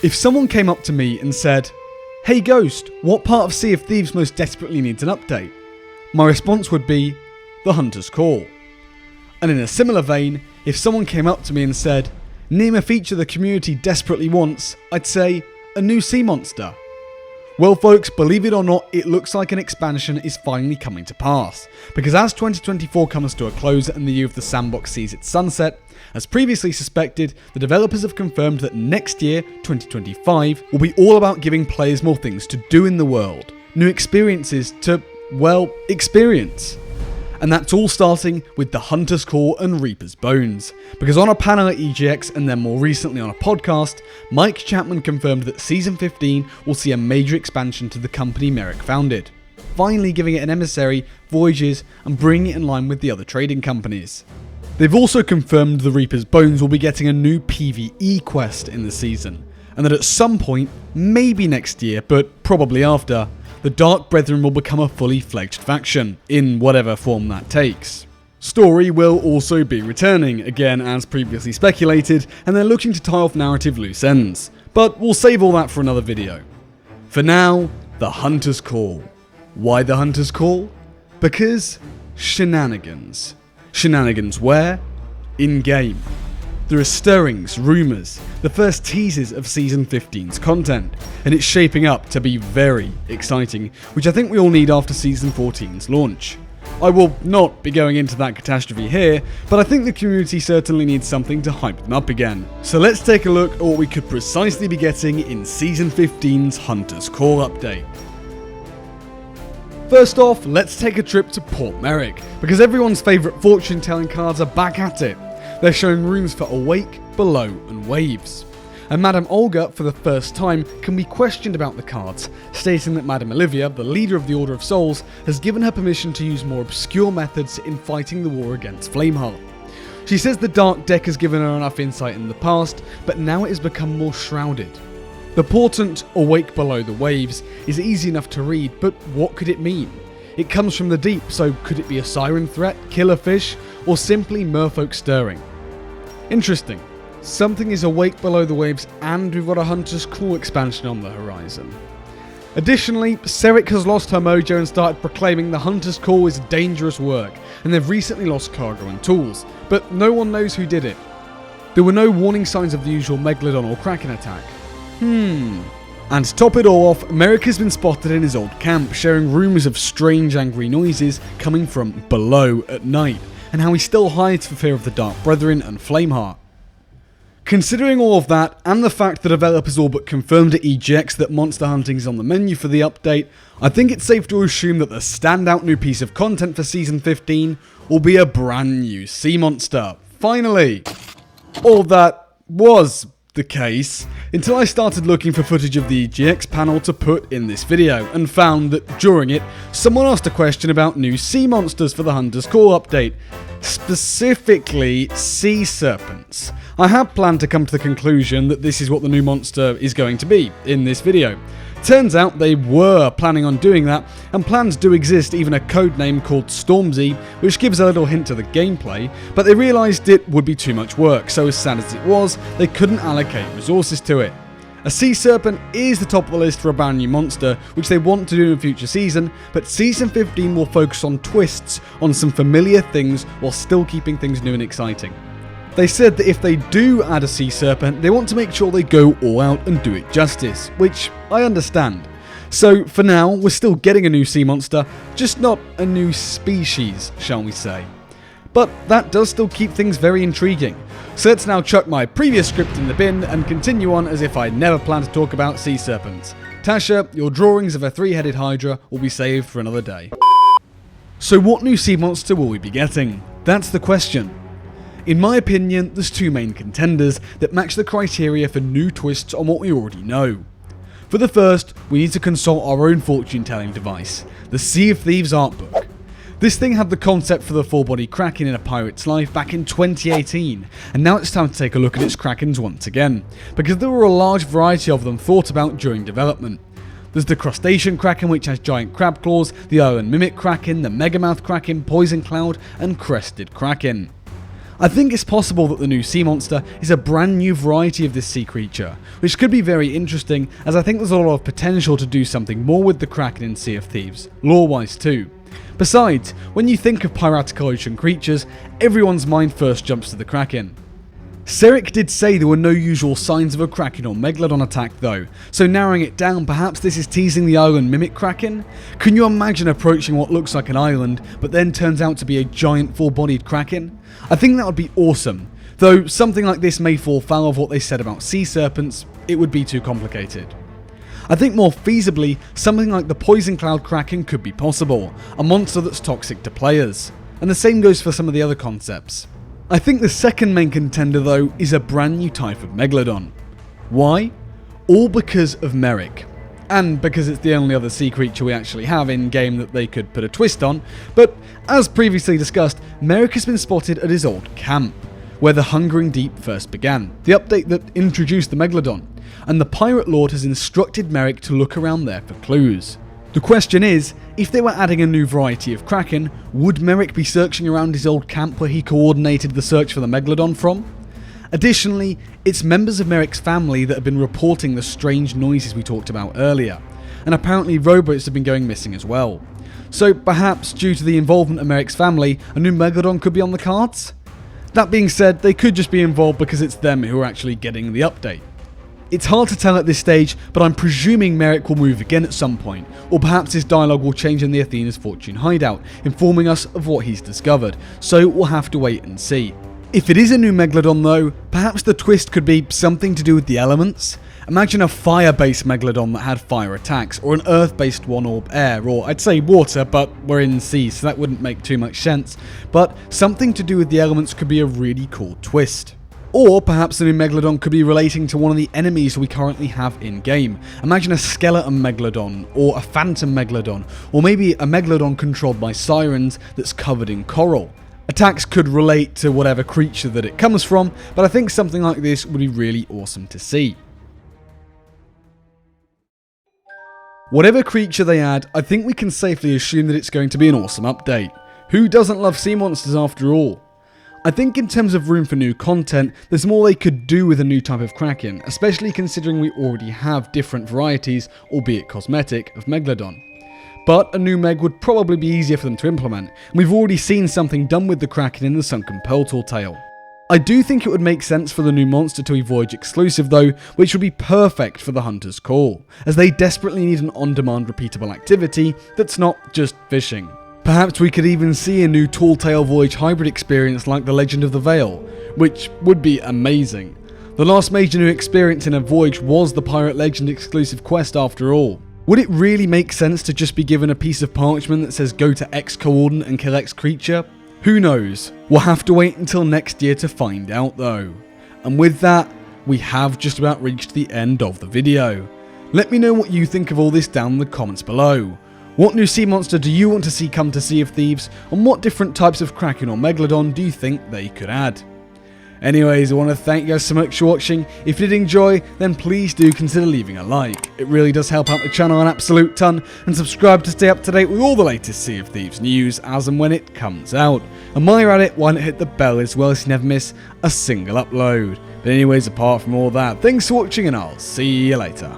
If someone came up to me and said, "Hey Ghost, what part of Sea of Thieves most desperately needs an update?" my response would be, the Hunter's Call. And in a similar vein, if someone came up to me and said, "Name a feature the community desperately wants," I'd say, a new sea monster. Well folks, believe it or not, it looks like an expansion is finally coming to pass, because as 2024 comes to a close and the year of the sandbox sees its sunset, as previously suspected, the developers have confirmed that next year, 2025, will be all about giving players more things to do in the world, new experiences to, well, experience. And that's all starting with the Hunter's Call and Reaper's Bones, because on a panel at EGX and then more recently on a podcast, Mike Chapman confirmed that Season 15 will see a major expansion to the company Merrick founded, finally giving it an emissary, voyages, and bringing it in line with the other trading companies. They've also confirmed the Reaper's Bones will be getting a new PvE quest in the season, and that at some point, maybe next year, but probably after, the Dark Brethren will become a fully fledged faction, in whatever form that takes. Story will also be returning, again as previously speculated, and they're looking to tie off narrative loose ends, but we'll save all that for another video. For now, the Hunter's Call. Why the Hunter's Call? Because shenanigans. Shenanigans where? In-game. There are stirrings, rumours, the first teasers of Season 15's content, and it's shaping up to be very exciting, which I think we all need after Season 14's launch. I will not be going into that catastrophe here, but I think the community certainly needs something to hype them up again. So let's take a look at what we could precisely be getting in Season 15's Hunter's Call update. First off, let's take a trip to Port Merrick, because everyone's favourite fortune-telling cards are back at it. They're showing rooms for Awake, Below, and Waves. And Madame Olga, for the first time, can be questioned about the cards, stating that Madame Olivia, the leader of the Order of Souls, has given her permission to use more obscure methods in fighting the war against Flameheart. She says the Dark deck has given her enough insight in the past, but now it has become more shrouded. The portent Awake Below the Waves is easy enough to read, but what could it mean? It comes from the deep, so could it be a siren threat, killer fish, or simply merfolk stirring? Interesting. Something is awake below the waves, and we've got a Hunter's Call expansion on the horizon. Additionally, Seric has lost her mojo and started proclaiming the Hunter's Call is dangerous work, and they've recently lost cargo and tools, but no one knows who did it. There were no warning signs of the usual Megalodon or Kraken attack. And to top it all off, Merrick has been spotted in his old camp, sharing rumours of strange angry noises coming from below at night, and how he still hides for fear of the Dark Brethren and Flameheart. Considering all of that, and the fact that developers all but confirmed at EGX that monster hunting is on the menu for the update, I think it's safe to assume that the standout new piece of content for Season 15 will be a brand new sea monster. Finally! All that was the case, until I started looking for footage of the EGX panel to put in this video, and found that during it, someone asked a question about new sea monsters for the Hunter's Call update, specifically sea serpents. I had planned to come to the conclusion that this is what the new monster is going to be in this video. Turns out they were planning on doing that, and plans do exist, even a codename called Stormzy, which gives a little hint to the gameplay, but they realised it would be too much work, so as sad as it was, they couldn't allocate resources to it. A sea serpent is the top of the list for a brand new monster, which they want to do in a future season, but Season 15 will focus on twists on some familiar things while still keeping things new and exciting. They said that if they do add a sea serpent, they want to make sure they go all out and do it justice, which I understand. So for now, we're still getting a new sea monster, just not a new species, shall we say. But that does still keep things very intriguing. So let's now chuck my previous script in the bin and continue on as if I never planned to talk about sea serpents. Tasha, your drawings of a three-headed hydra will be saved for another day. So what new sea monster will we be getting? That's the question. In my opinion, there's two main contenders that match the criteria for new twists on what we already know. For the first, we need to consult our own fortune-telling device, the Sea of Thieves art book. This thing had the concept for the full-body Kraken in A Pirate's Life back in 2018, and now it's time to take a look at its Krakens once again, because there were a large variety of them thought about during development. There's the Crustacean Kraken, which has giant crab claws, the Iron Mimic Kraken, the Megamouth Kraken, Poison Cloud, and Crested Kraken. I think it's possible that the new sea monster is a brand new variety of this sea creature, which could be very interesting, as I think there's a lot of potential to do something more with the Kraken in Sea of Thieves, lore-wise too. Besides, when you think of piratical ocean creatures, everyone's mind first jumps to the Kraken. Seric did say there were no usual signs of a Kraken or Megalodon attack though, so narrowing it down, perhaps this is teasing the island mimic Kraken? Can you imagine approaching what looks like an island, but then turns out to be a giant full-bodied Kraken? I think that would be awesome, though something like this may fall foul of what they said about sea serpents. It would be too complicated. I think more feasibly, something like the Poison Cloud Kraken could be possible, a monster that's toxic to players, and the same goes for some of the other concepts. I think the second main contender though is a brand new type of Megalodon. Why? All because of Merrick. And because it's the only other sea creature we actually have in game that they could put a twist on, but as previously discussed, Merrick has been spotted at his old camp, where the Hungering Deep first began, the update that introduced the Megalodon, and the Pirate Lord has instructed Merrick to look around there for clues. The question is, if they were adding a new variety of Kraken, would Merrick be searching around his old camp where he coordinated the search for the Megalodon from? Additionally, it's members of Merrick's family that have been reporting the strange noises we talked about earlier, and apparently rowboats have been going missing as well. So perhaps due to the involvement of Merrick's family, a new Megalodon could be on the cards? That being said, they could just be involved because it's them who are actually getting the update. It's hard to tell at this stage, but I'm presuming Merrick will move again at some point, or perhaps his dialogue will change in the Athena's Fortune hideout, informing us of what he's discovered, so we'll have to wait and see. If it is a new Megalodon though, perhaps the twist could be something to do with the elements? Imagine a fire-based Megalodon that had fire attacks, or an earth-based one or air, or I'd say water, but we're in sea, so that wouldn't make too much sense, but something to do with the elements could be a really cool twist. Or perhaps the new Megalodon could be relating to one of the enemies we currently have in-game. Imagine a skeleton Megalodon, or a phantom Megalodon, or maybe a Megalodon controlled by sirens that's covered in coral. Attacks could relate to whatever creature that it comes from, but I think something like this would be really awesome to see. Whatever creature they add, I think we can safely assume that it's going to be an awesome update. Who doesn't love sea monsters after all? I think in terms of room for new content, there's more they could do with a new type of Kraken, especially considering we already have different varieties, albeit cosmetic, of Megalodon. But a new Meg would probably be easier for them to implement, and we've already seen something done with the Kraken in the Sunken Pearl Tall Tale. I do think it would make sense for the new monster to be Voyage exclusive though, which would be perfect for the Hunter's Call, as they desperately need an on-demand repeatable activity that's not just fishing. Perhaps we could even see a new Tall Tale Voyage hybrid experience like the Legend of the Veil, which would be amazing. The last major new experience in a Voyage was the Pirate Legend exclusive quest after all. Would it really make sense to just be given a piece of parchment that says go to X coordinate and kill X creature? Who knows? We'll have to wait until next year to find out though. And with that, we have just about reached the end of the video. Let me know what you think of all this down in the comments below. What new sea monster do you want to see come to Sea of Thieves, and what different types of Kraken or Megalodon do you think they could add? Anyways, I want to thank you guys so much for watching. If you did enjoy, then please do consider leaving a like. It really does help out the channel an absolute ton, and subscribe to stay up to date with all the latest Sea of Thieves news as and when it comes out. And while you're at it, why not hit the bell as well so you never miss a single upload. But anyways, apart from all that, thanks for watching and I'll see you later.